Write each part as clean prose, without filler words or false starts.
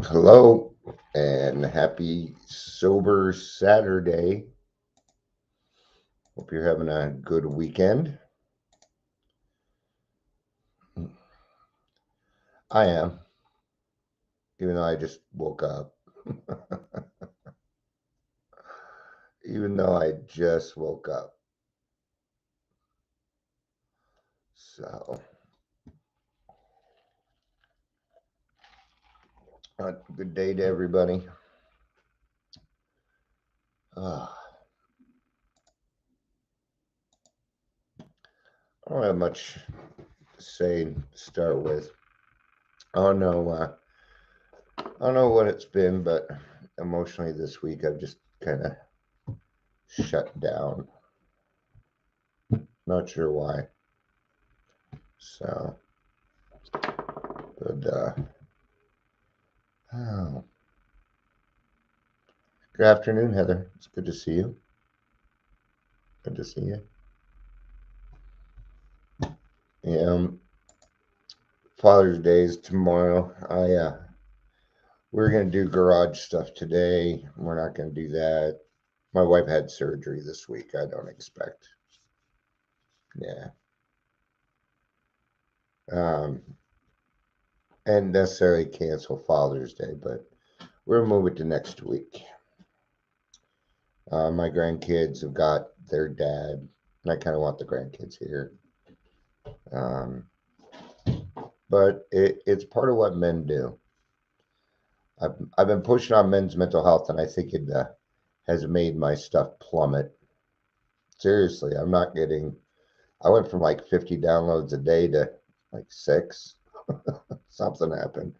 Hello and happy sober Saturday. Hope you're having a good weekend. I am, even though I just woke up. Even though I just woke up. So, good day to everybody. Uh, I don't have much to say to start with. I don't know. I don't know what it's been, but emotionally this week I've just kind of shut down. Not sure why. So, but oh, good afternoon, Heather. It's good to see you. Good to see you. Yeah, Father's Day is tomorrow. We're gonna do garage stuff today. We're not gonna do that. My wife had surgery this week. I don't expect. Yeah. Um, and necessarily cancel Father's Day, but we'll move it to next week. My grandkids have got their dad, and I kind of want the grandkids here. Um, but it's part of what men do. I've been pushing on men's mental health, and I think it has made my stuff plummet. Seriously, I'm not getting. I went from like 50 downloads a day to like six. Something happened.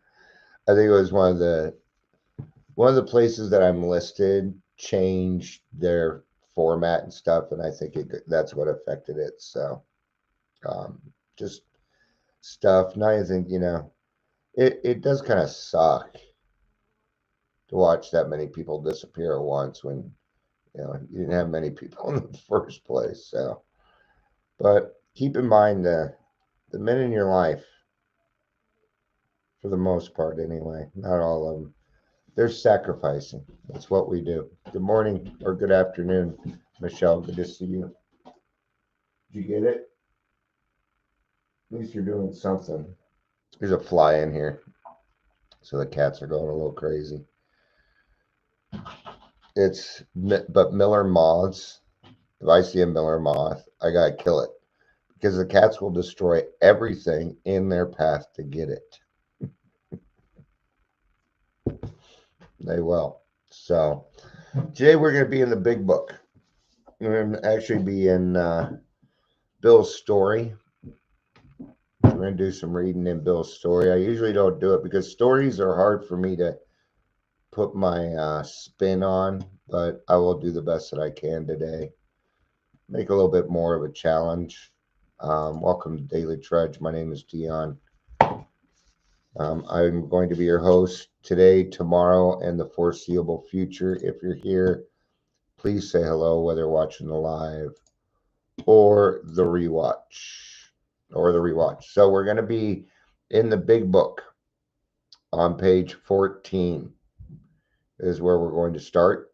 I think it was one of the places that I'm listed changed their format and stuff, and I think that's what affected it. So um, just stuff. Now I think it does kind of suck to watch that many people disappear at once when you didn't have many people in the first place. So, but keep in mind the men in your life, for the most part anyway, not all of them, they're sacrificing. That's what we do. Good morning or good afternoon, Michelle. Good to see you. Did you get it? At least you're doing something. There's a fly in here, so the cats are going a little crazy. But Miller moths. If I see a Miller moth, I gotta kill it because the cats will destroy everything in their path to get it. They will. So today we're going to be in the big book. We're going to actually be in Bill's story. We're going to do some reading in Bill's story. I usually don't do it because stories are hard for me to put my spin on, but I will do the best that I can today. Make a little bit more of a challenge. Welcome to Daily Trudge. My name is Dion. I'm going to be your host today, tomorrow, and the foreseeable future. If you're here, please say hello, whether watching the live or the rewatch. So we're going to be in the big book on page 14 is where we're going to start.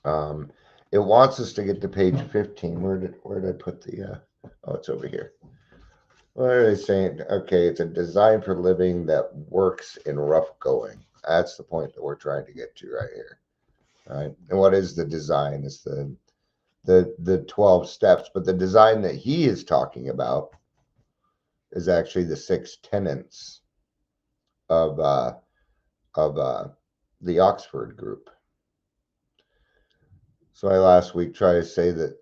Um, it wants us to get to page 15. Where did I put the? Oh, it's over here. What are they saying? Okay, it's a design for living that works in rough going. That's the point that we're trying to get to right here. All right. And what is the design? It's the 12 steps, but the design that he is talking about is actually the six tenets of the Oxford group. So I last week tried to say that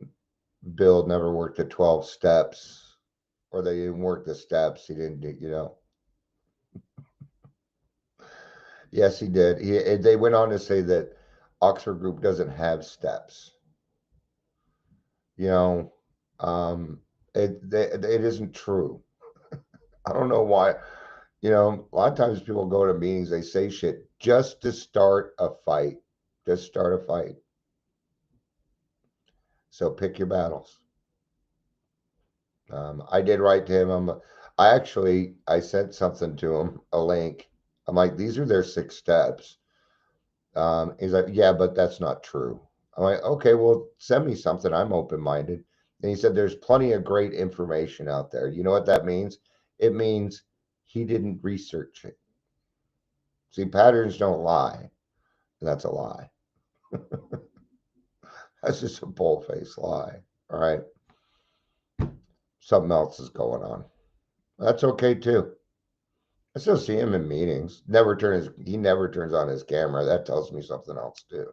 Bill never worked the 12 steps, or they didn't work the steps. He didn't do. Yes, he did. They went on to say that Oxford Group doesn't have steps. You know, it isn't true. I don't know why. A lot of times people go to meetings, they say shit just to start a fight. Just start a fight. So pick your battles. I did write to him. I sent something to him, a link, I'm like, these are their 6 steps. He's like, yeah, but that's not true. I'm like, okay, well, send me something. I'm open-minded. And he said, there's plenty of great information out there. You know what that means? It means he didn't research it. See, patterns don't lie. And that's a lie. That's just a bull-faced lie. All right. Something else is going on. That's okay too. I still see him in meetings. He never turns on his camera. That tells me something else too.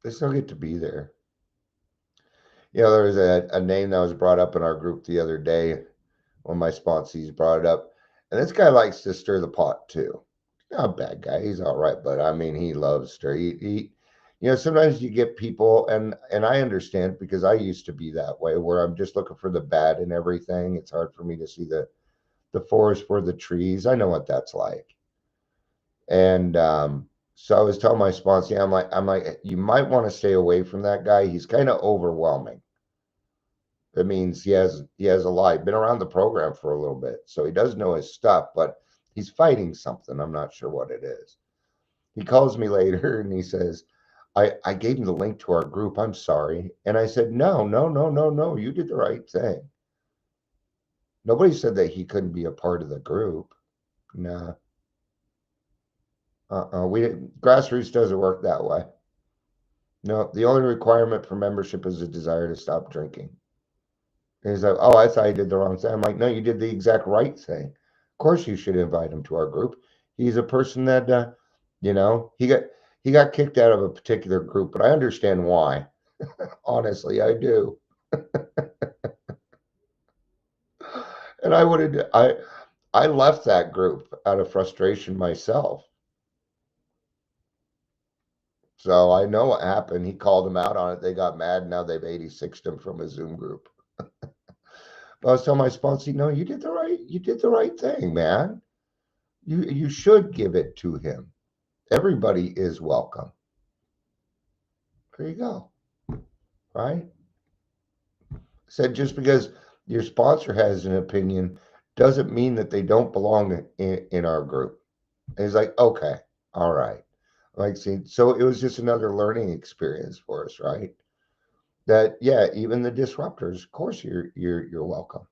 They still get to be there. There was a name that was brought up in our group the other day. One of my sponsees brought it up. And this guy likes to stir the pot too. He's not a bad guy. He's all right. But I mean, he loves stir. Sometimes you get people, and I understand because I used to be that way, where I'm just looking for the bad in everything. It's hard for me to see the forest for the trees. I know what that's like. And so I was telling my sponsor, I'm like, you might want to stay away from that guy. He's kind of overwhelming. It means he has a lot. Been around the program for a little bit, so he does know his stuff, but he's fighting something. I'm not sure what it is. He calls me later and he says, I gave him the link to our group. I'm sorry. And I said, no, no, no, no, no. You did the right thing. Nobody said that he couldn't be a part of the group. Nah. Grassroots doesn't work that way. No, the only requirement for membership is a desire to stop drinking. And he's like, oh, I thought I did the wrong thing. I'm like, no, you did the exact right thing. Of course, you should invite him to our group. He's a person that, he got kicked out of a particular group, but I understand why. Honestly, I do. And I left that group out of frustration myself. So I know what happened. He called them out on it. They got mad. Now they've 86'd him from a Zoom group. But I was telling my sponsor, no, you did the right thing, man. You should give it to him. Everybody is welcome. There you go. Right? Said just because your sponsor has an opinion doesn't mean that they don't belong in our group. And he's like, okay, all right. Like, see, so it was just another learning experience for us, right? That even the disruptors, of course, you're welcome.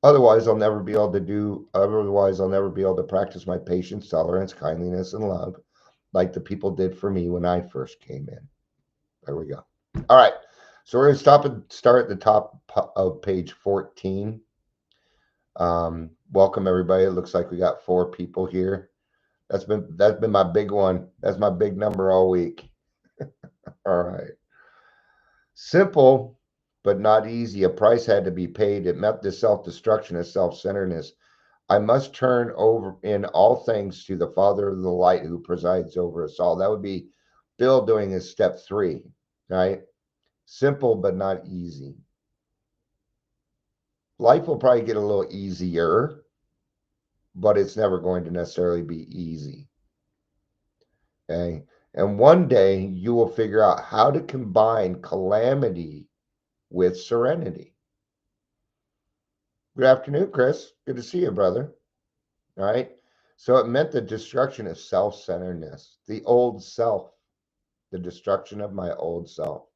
Otherwise, I'll never be able to practice my patience, tolerance, kindliness, and love like the people did for me when I first came in. There we go. All right. So we're going to start at the top of page 14. Welcome everybody. It looks like we got 4 people here. That's been my big one. That's my big number all week. All right. Simple, but not easy. A price had to be paid. It met the self-destruction of self-centeredness. I must turn over in all things to the Father of the light who presides over us all. That would be Bill doing his step 3, right? Simple, but not easy. Life will probably get a little easier, but it's never going to necessarily be easy. Okay. And one day you will figure out how to combine calamity with serenity. Good afternoon, Chris. Good to see you, brother. All right. So it meant the destruction of self-centeredness, the old self, the destruction of my old self.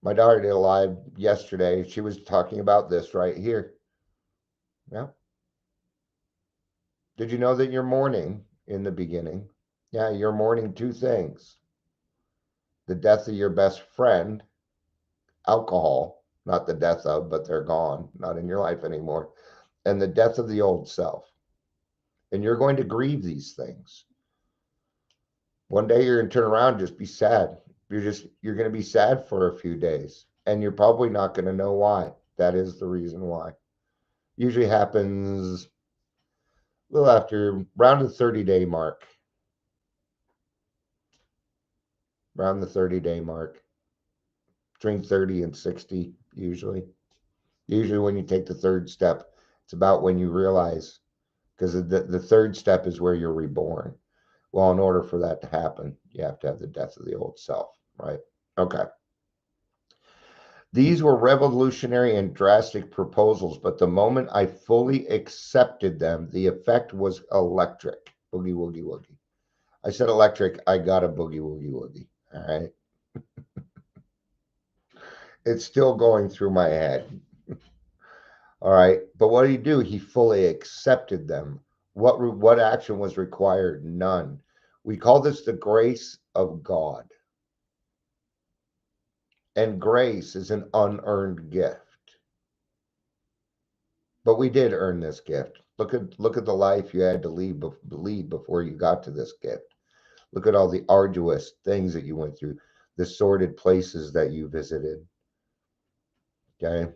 My daughter did a live yesterday. She was talking about this right here. Yeah. Did you know that you're mourning in the beginning? Yeah, you're mourning 2 things. The death of your best friend, alcohol, not the death of, but they're gone, not in your life anymore, and the death of the old self. And you're going to grieve these things. One day you're going to turn around and just be sad. You're going to be sad for a few days, and you're probably not going to know why. That is the reason why. Usually happens a little after around the 30-day mark. Around the 30-day mark. Between 30 and 60, usually. Usually when you take the 3rd step, it's about when you realize, because the 3rd step is where you're reborn. Well, in order for that to happen, you have to have the death of the old self, right? Okay. These were revolutionary and drastic proposals, but the moment I fully accepted them, the effect was electric. Boogie woogie woogie. I said electric, I got a boogie woogie woogie. All right. It's still going through my head. All right. But what did he do? He fully accepted them. What action was required? None. We call this the grace of God. And grace is an unearned gift. But we did earn this gift. Look at the life you had to lead before you got to this gift. Look at all the arduous things that you went through, the sordid places that you visited. Okay.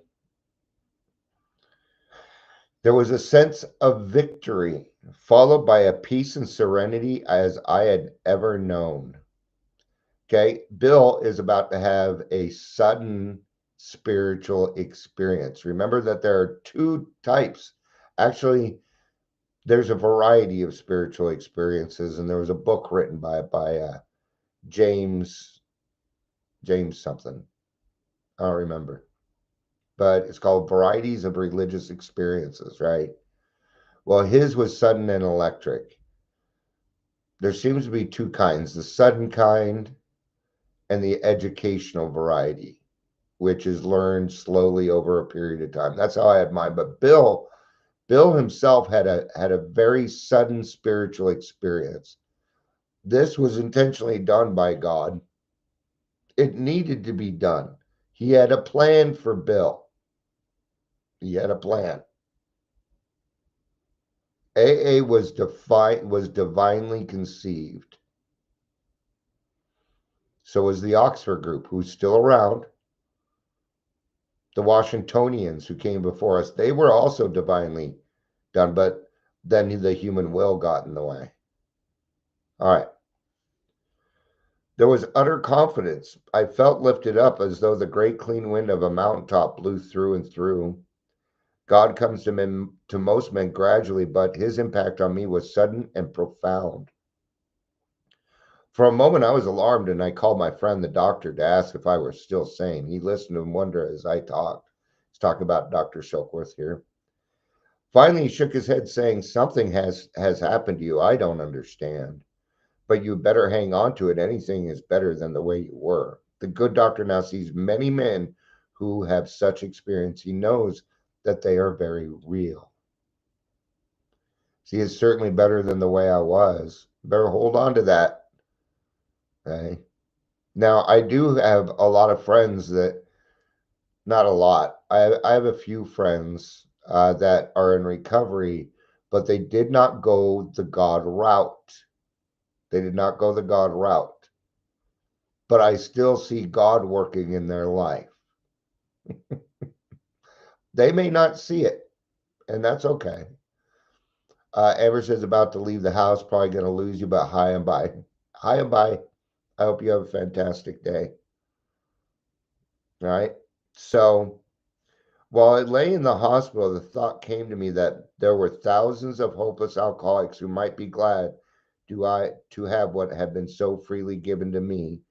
There was a sense of victory, followed by a peace and serenity as I had ever known. Okay. Bill is about to have a sudden spiritual experience. Remember that there are two types. Actually, there's a variety of spiritual experiences, and there was a book written by James something. I don't remember, but it's called Varieties of Religious Experiences, right? Well, his was sudden and electric. There seems to be two kinds: the sudden kind and the educational variety, which is learned slowly over a period of time. That's how I had mine. But Bill himself had a very sudden spiritual experience. This was intentionally done by God. It needed to be done. He had a plan for Bill. He had a plan. AA was divinely conceived. So was the Oxford group, who's still around. The Washingtonians who came before us, they were also divinely done, but then the human will got in the way. All right. There was utter confidence. I felt lifted up as though the great clean wind of a mountaintop blew through and through. God comes to most men gradually, but his impact on me was sudden and profound. For a moment, I was alarmed, and I called my friend, the doctor, to ask if I were still sane. He listened in wonder as I talked. He's talking about Dr. Silkworth here. Finally, he shook his head, saying, "Something has happened to you. I don't understand. But you better hang on to it. Anything is better than the way you were." The good doctor now sees many men who have such experience. He knows that they are very real. See, it's certainly better than the way I was. Better hold on to that. Okay. Now, I do have a lot of friends that, not a lot, I have a few friends that are in recovery, but they did not go the God route. They did not go the God route. But I still see God working in their life. They may not see it, and that's okay. Ever says about to leave the house, probably going to lose you, but hi and bye. Hi and bye. I hope you have a fantastic day. All right. So while I lay in the hospital, the thought came to me that there were thousands of hopeless alcoholics who might be glad to have what had been so freely given to me.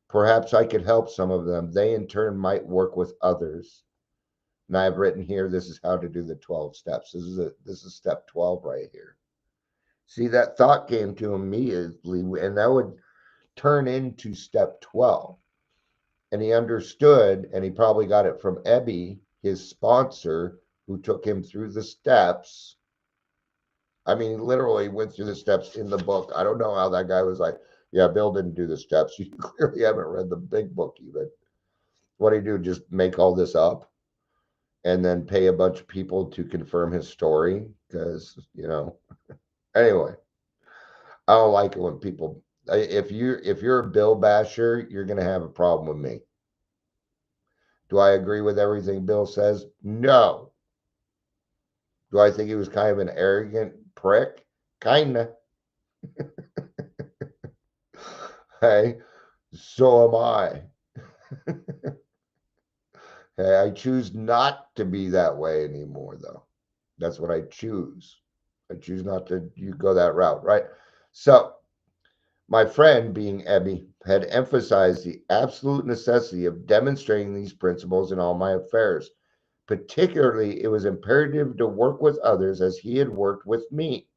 Perhaps I could help some of them. They in turn might work with others. And I have written here, this is how to do the 12 steps. This is step 12 right here. See, that thought came to him immediately, and that would turn into step 12. And he understood, and he probably got it from Ebby, his sponsor, who took him through the steps. I mean, literally went through the steps in the book. I don't know how that guy was like, yeah, Bill didn't do the steps. You clearly haven't read the big book even. What do you do? Just make all this up and then pay a bunch of people to confirm his story? Because, anyway, I don't like it when people, if you're a Bill basher, you're going to have a problem with me. Do I agree with everything Bill says? No. Do I think he was kind of an arrogant prick? Kinda. Hey, so am I. Hey, I choose not to be that way anymore, though. That's what I choose. I choose not to you go that route, right? So My friend, being Ebby, had emphasized the absolute necessity of demonstrating these principles in all my affairs. Particularly, it was imperative to work with others as he had worked with me.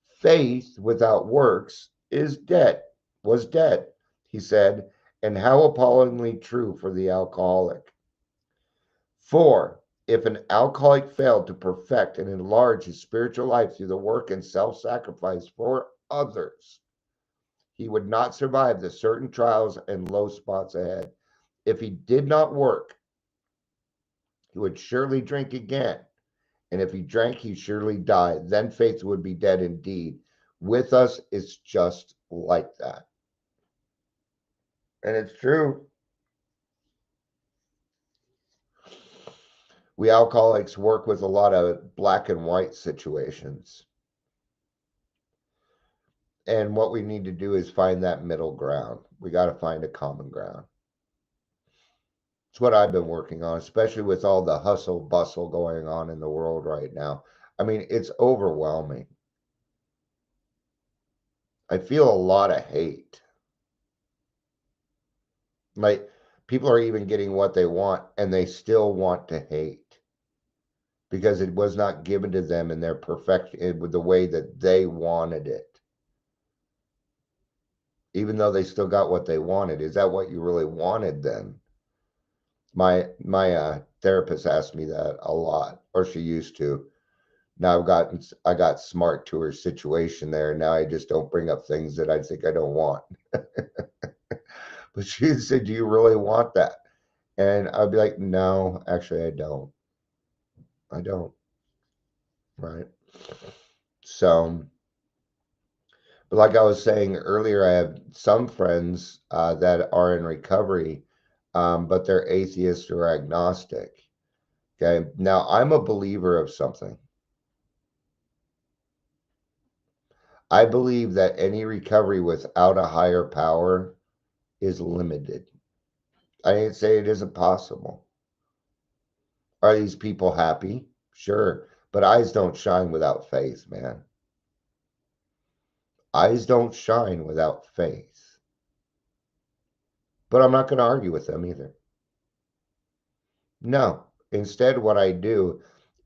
Faith without works is dead, was dead, he said, and how appallingly true for the alcoholic. 4. If an alcoholic failed to perfect and enlarge his spiritual life through the work and self sacrifice for others, he would not survive the certain trials and low spots ahead. If he did not work, he would surely drink again. And if he drank, he'd surely die. Then faith would be dead indeed. With us, it's just like that. And it's true. We alcoholics work with a lot of black and white situations. And what we need to do is find that middle ground. We got to find a common ground. It's what I've been working on, especially with all the hustle bustle going on in the world right now. I mean, it's overwhelming. I feel a lot of hate. Like, people are even getting what they want and they still want to hate because it was not given to them in their perfection with the way that they wanted it. Even though they still got what they wanted. Is that what you really wanted then? My therapist asked me that a lot, or she used to. Now I got smart to her situation there. Now I just don't bring up things that I think I don't want. But she said, "Do you really want that?" And I'd be like, "No, actually, I don't. I don't." Right. So, but like I was saying earlier, I have some friends that are in recovery, but they're atheist or agnostic. Okay. Now, I'm a believer of something. I believe that any recovery without a higher power is limited. I didn't say it isn't possible. Are these people happy? Sure. But eyes don't shine without faith, man. Eyes don't shine without faith. But I'm not going to argue with them either. No. Instead, what I do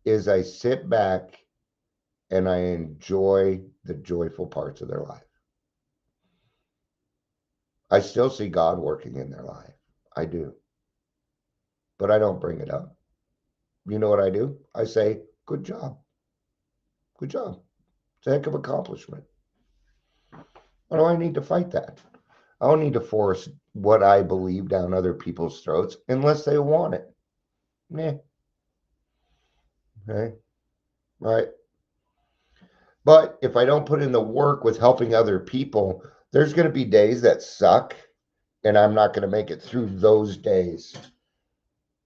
is I sit back and I enjoy the joyful parts of their life. I still see God working in their life. I do. But I don't bring it up. You know what I do? I say, good job. Good job. It's a heck of accomplishment. Why do I need to fight that? I don't need to force what I believe down other people's throats unless they want it. Meh. Okay. Right. But if I don't put in the work with helping other people, there's going to be days that suck and I'm not going to make it through those days.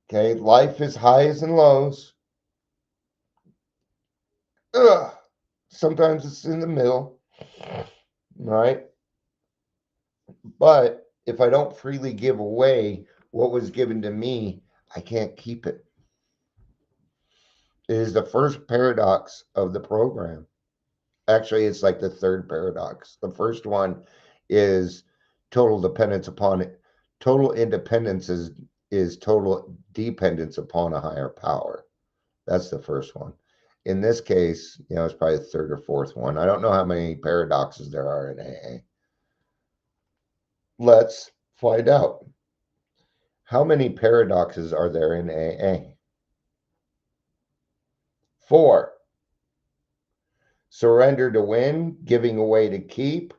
Okay. Life is highs and lows. Ugh. Sometimes it's in the middle. Right. But if I don't freely give away what was given to me, I can't keep it. It is the first paradox of the program. Actually, it's like the third paradox. The first one is total dependence upon it. Total independence is total dependence upon a higher power. That's the first one. In this case, it's probably the third or fourth one. I don't know how many paradoxes there are in AA. Let's find out. How many paradoxes are there in AA? 4. Surrender to win, giving away to keep,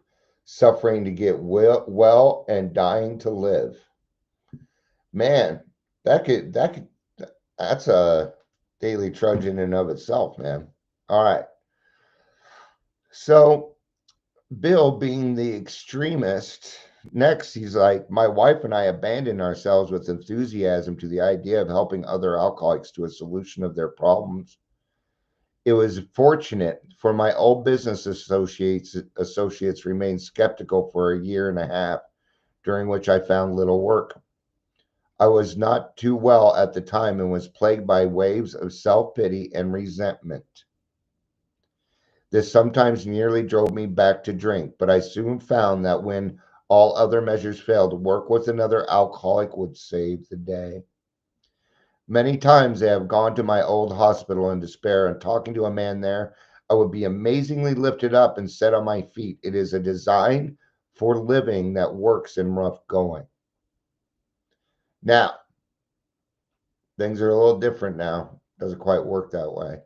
suffering to get well, and dying to live. Man, that's a daily trudge in and of itself, man. All right. So Bill, being the extremist, next he's like, my wife and I abandoned ourselves with enthusiasm to the idea of helping other alcoholics to a solution of their problems. It was fortunate for my old business associates remained skeptical for a year and a half, during which I found little work. I was not too well at the time and was plagued by waves of self-pity and resentment. This sometimes nearly drove me back to drink, but I soon found that when all other measures failed, work with another alcoholic would save the day. Many times I have gone to my old hospital in despair, and talking to a man there, I would be amazingly lifted up and set on my feet. It is a design for living that works in rough going. Now, things are a little different now. Doesn't quite work that way.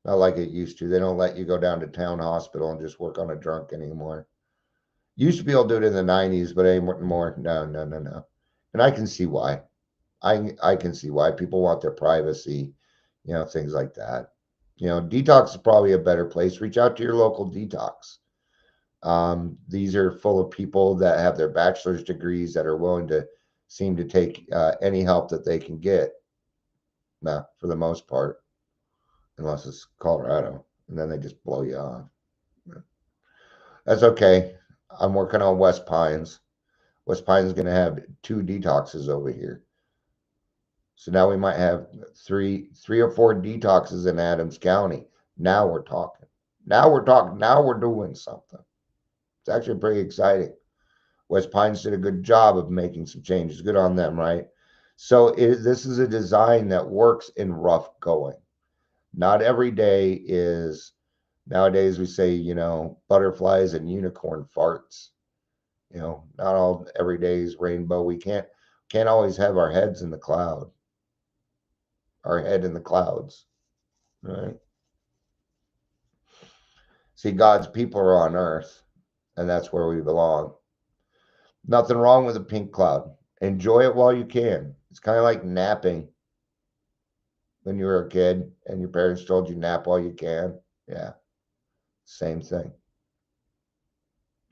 Not like it used to. They don't let you go down to town hospital and just work on a drunk anymore. Used to be able to do it in the 90s, but anymore. No, no, no, no. And I can see why. I can see why people want their privacy, things like that. Detox is probably a better place. Reach out to your local detox. These are full of people that have their bachelor's degrees that are willing to seem to take any help that they can get. Nah, for the most part, unless it's Colorado, and then they just blow you off. That's okay. I'm working on West Pines. West Pines is going to have 2 detoxes over here. So now we might have three or four detoxes in Adams County. Now we're talking. Now we're talking. Now we're doing something. It's actually pretty exciting. West Pines did a good job of making some changes. Good on them, right? So this is a design that works in rough going. Not every day is, nowadays we say, butterflies and unicorn farts. Not all every day is rainbow. We can't always have our heads in the cloud. Our head in the clouds, right? See, God's people are on earth, and that's where we belong. Nothing wrong with a pink cloud. Enjoy it while you can. It's kind of like napping when you were a kid and your parents told you nap while you can. Yeah, same thing.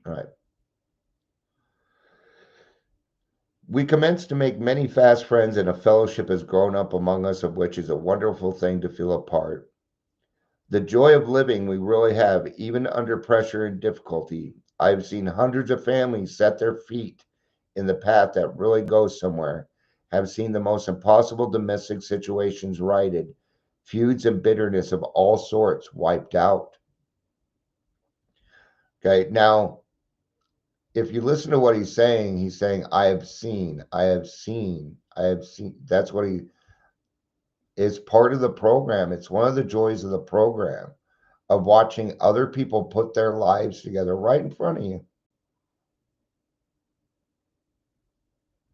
All right. We commenced to make many fast friends, and a fellowship has grown up among us, of which is a wonderful thing to feel a part. The joy of living we really have, even under pressure and difficulty. I've seen hundreds of families set their feet in the path that really goes somewhere, have seen the most impossible domestic situations righted, feuds and bitterness of all sorts wiped out. Okay, now, if you listen to what he's saying, I have seen, I have seen, I have seen. That's what he is part of the program. It's one of the joys of the program of watching other people put their lives together right in front of you.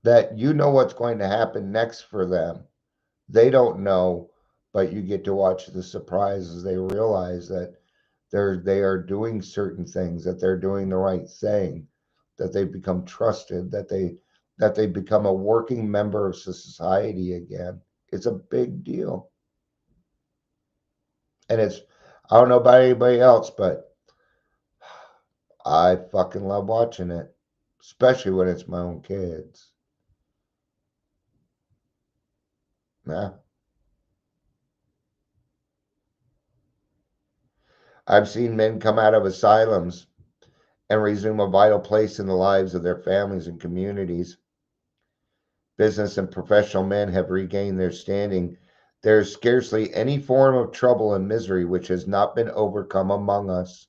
That you know what's going to happen next for them. They don't know, but you get to watch the surprise as they realize that they are doing certain things, that they're doing the right thing, that they become trusted, that they become a working member of society again. It's a big deal. And I don't know about anybody else, but I fucking love watching it, especially when it's my own kids. Yeah. I've seen men come out of asylums and resume a vital place in the lives of their families and communities. Business and professional men have regained their standing. There is scarcely any form of trouble and misery which has not been overcome among us.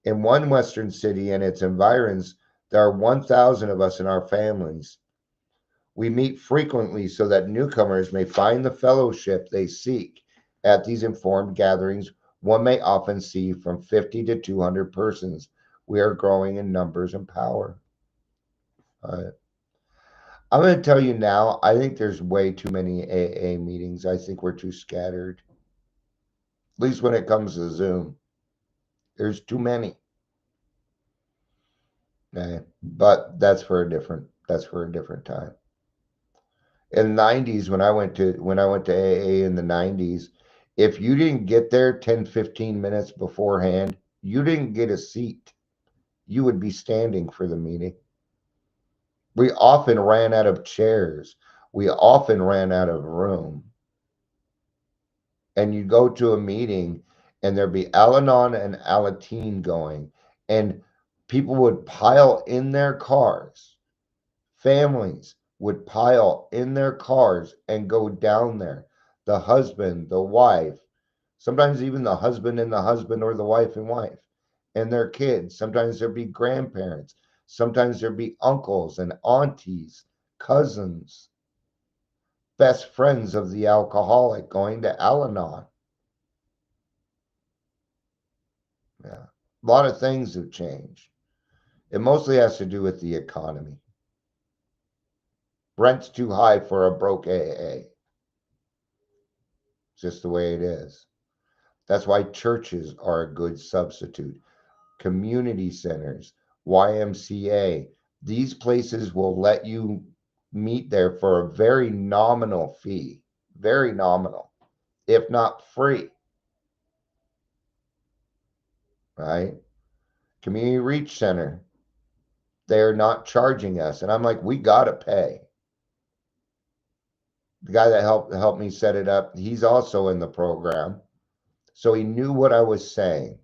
In one Western city and its environs, there are 1,000 of us in our families. We meet frequently so that newcomers may find the fellowship they seek. At these informed gatherings, one may often see from 50 to 200 persons. We are growing in numbers and power. I'm going to tell you now, I think there's way too many AA meetings. I think we're too scattered. At least when it comes to Zoom. There's too many. But that's for a different time. In the 90s, when I went to AA in the 90s, if you didn't get there 10, 15 minutes beforehand, you didn't get a seat. You would be standing for the meeting. We often ran out of chairs. We often ran out of room. And you go to a meeting and there'd be Al-Anon and Alateen going, and people would pile in their cars. Families would pile in their cars and go down there. The husband, the wife, Sometimes even the husband and the husband, or the wife and wife and their kids. Sometimes there'd be grandparents. Sometimes there'd be uncles and aunties, cousins, best friends of the alcoholic going to Al Anon. Yeah. A lot of things have changed. It mostly has to do with the economy. Rent's too high for a broke AA. It's just the way it is. That's why churches are a good substitute. Community centers, YMCA, these places will let you meet there for a very nominal fee, very nominal, if not free, right? Community Reach Center, they're not charging us. And I'm like, we got to pay. The guy that helped me set it up, he's also in the program. So he knew what I was saying.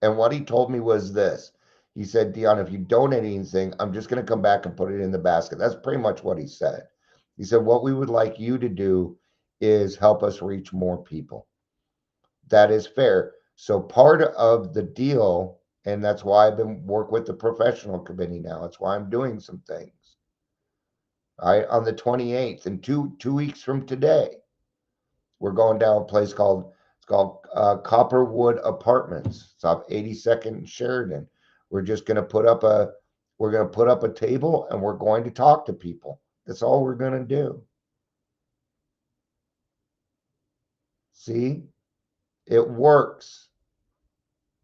And what he told me was this. He said, Dion, if you donate anything, I'm just going to come back and put it in the basket. That's pretty much what he said. He said, what we would like you to do is help us reach more people. That is fair. So part of the deal, and that's why I've been work with the professional committee now. That's why I'm doing some things. Right, on the 28th, and two weeks from today, we're going down a place called Copperwood Apartments. It's off 82nd and Sheridan. We're just going to put up a table, and we're going to talk to people. That's all we're going to do. See, it works.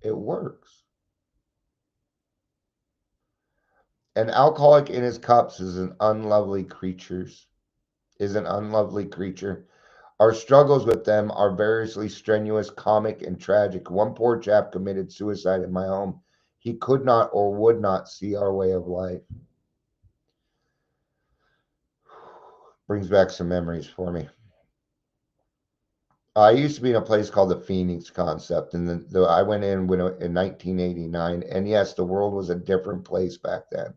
It works. An alcoholic in his cups is an unlovely creature. Our struggles with them are variously strenuous, comic, and tragic. One poor chap committed suicide in my home. He could not or would not see our way of life. Brings back some memories for me. I used to be in a place called the Phoenix Concept, and I went in 1989, and yes, the world was a different place back then.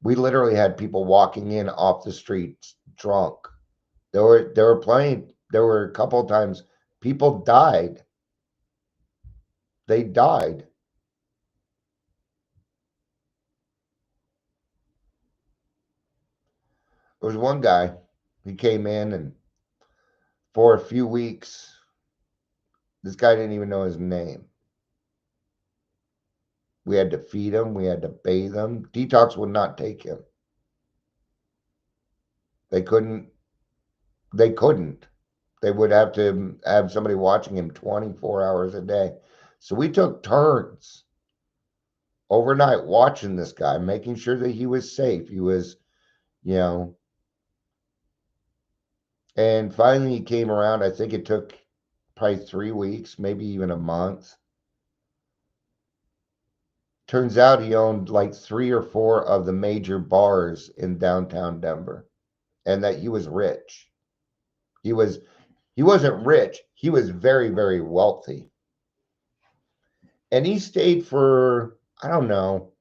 We literally had people walking in off the streets drunk. There were a couple of times people died. They died. There was one guy, he came in, and for a few weeks, this guy didn't even know his name. We had to feed him, we had to bathe him. Detox would not take him. They couldn't. They couldn't. They would have to have somebody watching him 24 hours a day. So we took turns overnight watching this guy, making sure that he was safe. He was, you know, and finally he came around. I think it took probably 3 weeks, maybe even a month. Turns out he owned like 3 or 4 of the major bars in downtown Denver, and that he was rich. He wasn't rich. He was very, very wealthy. And he stayed for, I don't know,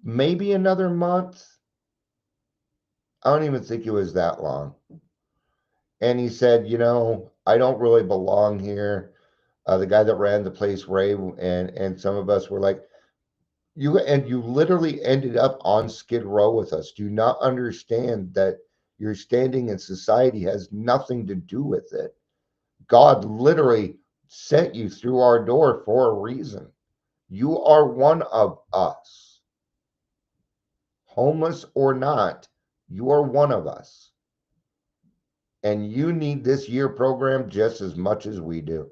maybe another month. I don't even think it was that long. And he said, I don't really belong here. The guy that ran the place, Ray, and some of us were like, you literally ended up on Skid Row with us. Do you not understand that your standing in society has nothing to do with it? God literally sent you through our door for a reason. You are one of us. Homeless or not, you are one of us. And you need this year program just as much as we do.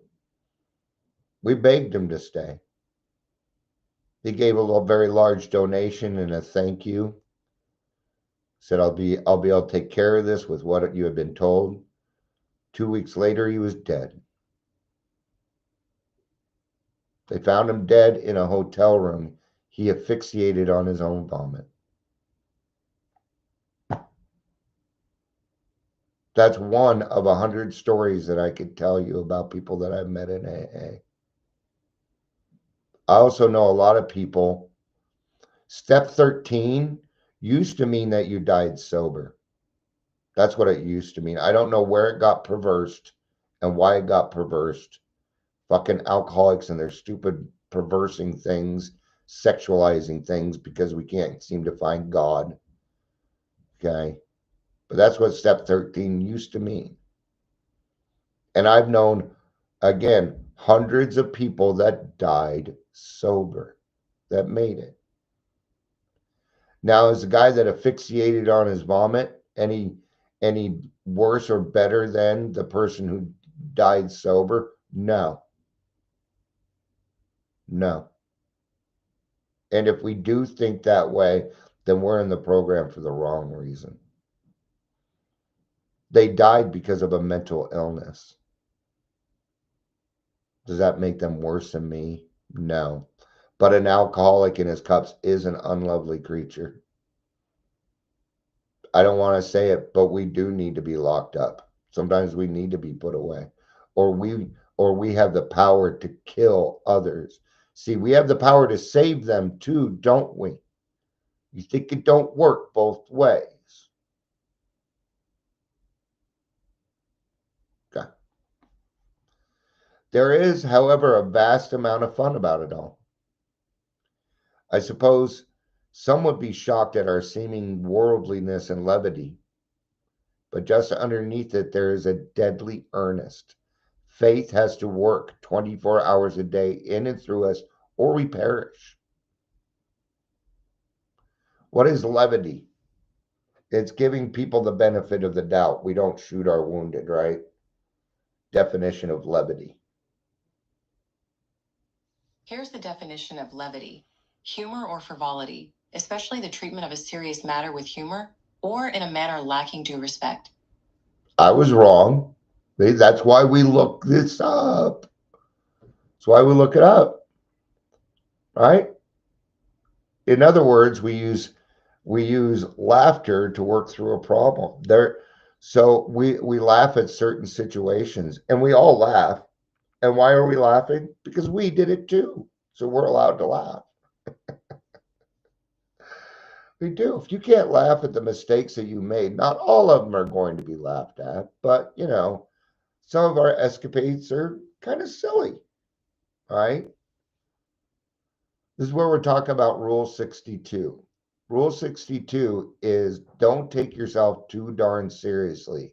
We begged him to stay. He gave a very large donation and a thank you. Said, I'll be able to take care of this with what you have been told. 2 weeks later, he was dead. They found him dead in a hotel room. He asphyxiated on his own vomit. That's one of 100 stories that I could tell you about people that I've met in AA. I also know a lot of people. Step 13 used to mean that you died sober. That's what it used to mean. I don't know where it got perversed and why it got perversed. Fucking alcoholics and their stupid perversing things, sexualizing things because we can't seem to find God. Okay. But that's what step 13 used to mean. And I've known, again, hundreds of people that died sober that made it. Now, is the guy that asphyxiated on his vomit any worse or better than the person who died sober? No. No. And if we do think that way, then we're in the program for the wrong reason. They died because of a mental illness. Does that make them worse than me? No. But an alcoholic in his cups is an unlovely creature. I don't want to say it, but we do need to be locked up. Sometimes we need to be put away. Or we have the power to kill others. See, we have the power to save them too, don't we? You think it don't work both ways. Okay. There is, however, a vast amount of fun about it all. I suppose some would be shocked at our seeming worldliness and levity, but just underneath it, there is a deadly earnest. Faith has to work 24 hours a day in and through us, or we perish. What is levity? It's giving people the benefit of the doubt. We don't shoot our wounded, right? Definition of levity. Here's the definition of levity: humor or frivolity, especially the treatment of a serious matter with humor or in a manner lacking due respect. I was wrong. That's why we look this up. That's why we look it up, right? In other words, we use laughter to work through a problem. So we laugh at certain situations, and we all laugh. And why are we laughing? Because we did it too. So we're allowed to laugh. We do. If you can't laugh at the mistakes that you made, not all of them are going to be laughed at, but some of our escapades are kind of silly, right? This is where we're talking about Rule 62. Rule 62 is don't take yourself too darn seriously.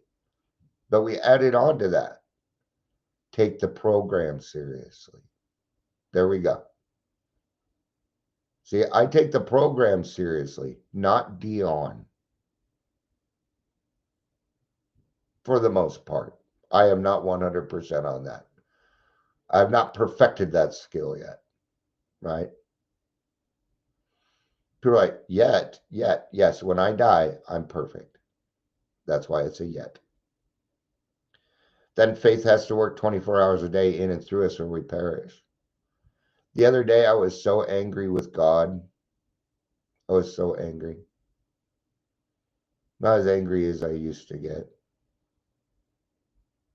But we added on to that. Take the program seriously. There we go. See, I take the program seriously, not Dion. For the most part. I am not 100% on that. I have not perfected that skill yet, right? People are like, yet, yes, when I die, I'm perfect. That's why it's a yet. Then faith has to work 24 hours a day in and through us or we perish. The other day, I was so angry with God. I was so angry. Not as angry as I used to get.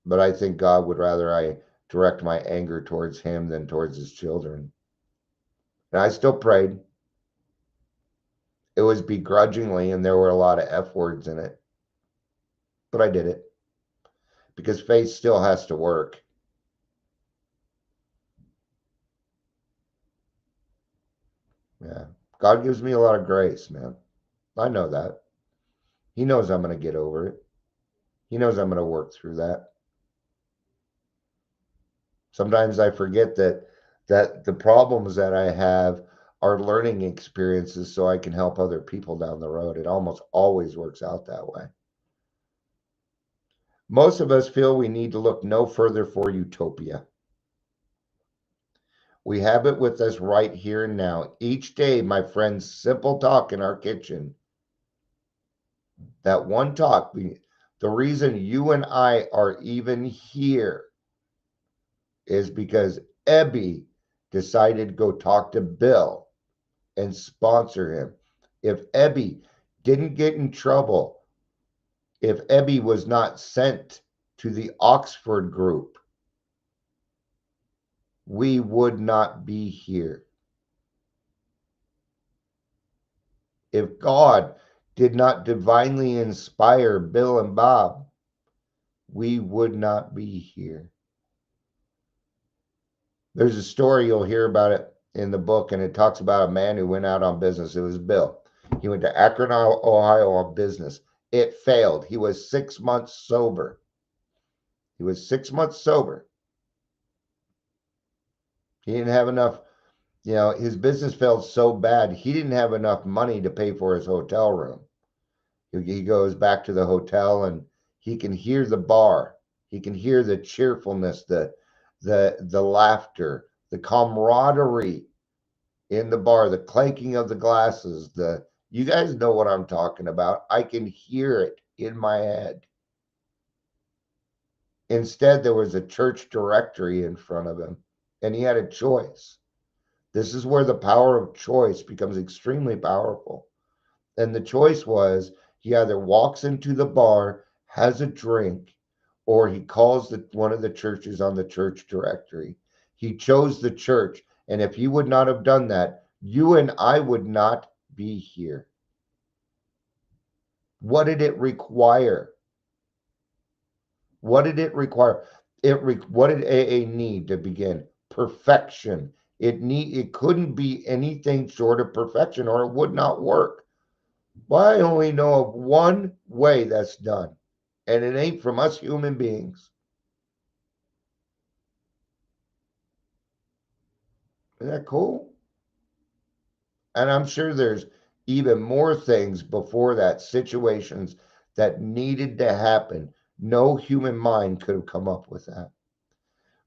But I think God would rather I direct my anger towards him than towards his children. And I still prayed. It was begrudgingly, and there were a lot of F words in it. But I did it. Because faith still has to work. Yeah. God gives me a lot of grace, man. I know that. He knows I'm going to get over it. He knows I'm going to work through that. Sometimes I forget that the problems that I have are learning experiences so I can help other people down the road. It almost always works out that way. Most of us feel we need to look no further for utopia. We have it with us right here and now. Each day, my friends, simple talk in our kitchen. That one talk, the reason you and I are even here is because Ebby decided to go talk to Bill and sponsor him. If Ebby didn't get in trouble, if Ebby was not sent to the Oxford group, we would not be here. If God did not divinely inspire Bill and Bob, we would not be here. There's a story, you'll hear about it in the book, and it talks about a man who went out on business. It was Bill. He went to Akron, Ohio on business. It failed. He was 6 months sober. He was 6 months sober. He didn't have enough, his business failed so bad, he didn't have enough money to pay for his hotel room. He goes back to the hotel and he can hear the bar. He can hear the cheerfulness, the laughter, the camaraderie in the bar, the clanking of the glasses, you guys know what I'm talking about. I can hear it in my head. Instead, there was a church directory in front of him, and he had a choice. This is where the power of choice becomes extremely powerful. And the choice was he either walks into the bar, has a drink, or he calls one of the churches on the church directory. He chose the church. And if he would not have done that, you and I would not be here. What did it require? What did it require? What did AA need to begin? Perfection. It couldn't be anything short of perfection or it would not work. Well, I only know of one way that's done, and it ain't from us human beings. Isn't that cool? And I'm sure there's even more things before that, situations that needed to happen. No human mind could have come up with that.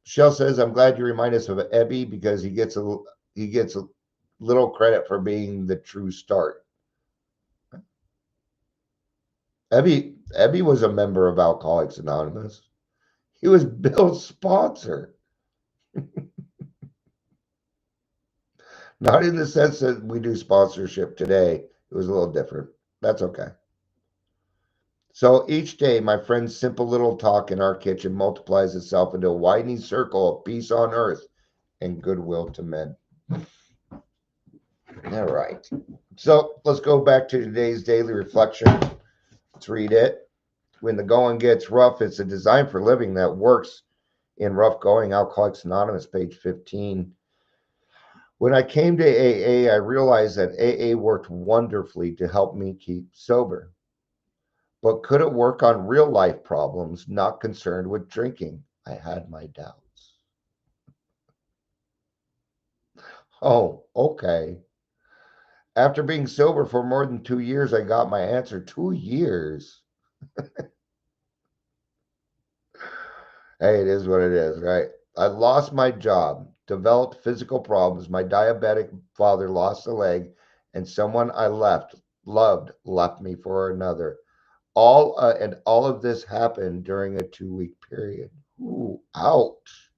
Michelle says, I'm glad you remind us of Ebby because he gets a little credit for being the true start. Ebby was a member of Alcoholics Anonymous. He was Bill's sponsor. Not in the sense that we do sponsorship today. It was a little different. That's okay. So each day, my friend's simple little talk in our kitchen multiplies itself into a widening circle of peace on earth and goodwill to men. All right. So let's go back to today's daily reflection. Let's read it. When the going gets rough, it's a design for living that works in rough going. Alcoholics Anonymous, page 15. When I came to AA, I realized that AA worked wonderfully to help me keep sober. But could it work on real life problems not concerned with drinking? I had my doubts. Oh, okay. After being sober for more than 2 years, I got my answer. 2 years. Hey, it is what it is, right? I lost my job, developed physical problems. My diabetic father lost a leg, and someone I loved left me for another. All of this happened during a 2-week period. Ooh, ouch.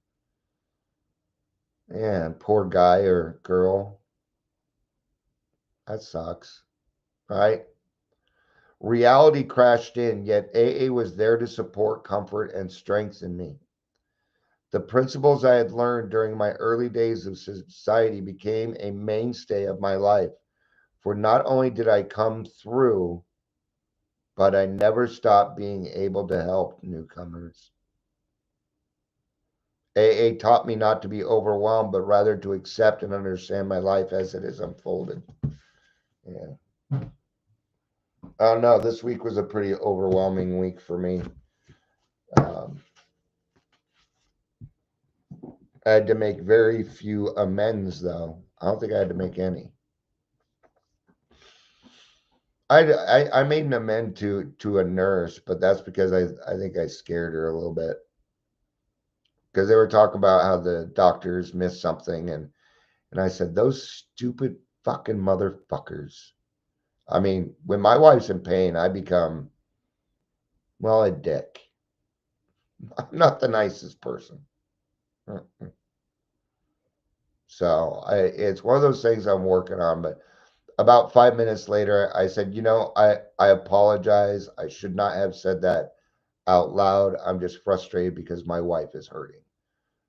Man, poor guy or girl. That sucks, right? Reality crashed in, yet AA was there to support, comfort, and strengthen me. The principles I had learned during my early days of society became a mainstay of my life. For not only did I come through, but I never stopped being able to help newcomers. AA taught me not to be overwhelmed, but rather to accept and understand my life as it is unfolded. Yeah. Oh no, this week was a pretty overwhelming week for me. I had to make very few amends, though. I don't think I had to make any. I made an amend to a nurse, but that's because I think I scared her a little bit because they were talking about how the doctors missed something, and I said those stupid fucking motherfuckers. I mean, when my wife's in pain, I become, well, a dick. I'm not the nicest person. So it's one of those things I'm working on. But about 5 minutes later, I said, I apologize. I should not have said that out loud. I'm just frustrated because my wife is hurting.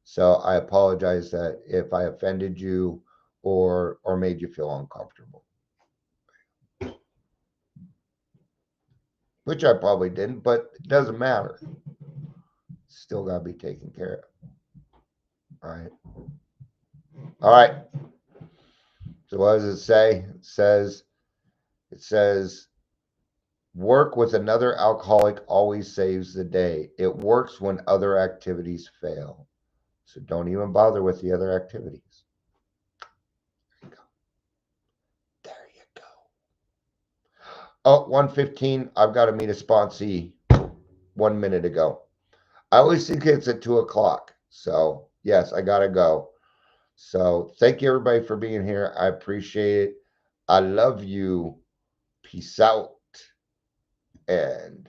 So I apologize that if I offended you or made you feel uncomfortable. which I probably didn't, but it doesn't matter. Still got to be taken care of. All right. All right. So what does it say? It says, work with another alcoholic always saves the day. It works when other activities fail. So don't even bother with the other activities. There you go. There you go. Oh, 1:15. I've got to meet a sponsee 1 minute ago. I always think it's at 2 o'clock. So yes, I gotta go. So thank you everybody for being here. I appreciate it. I love you. Peace out. And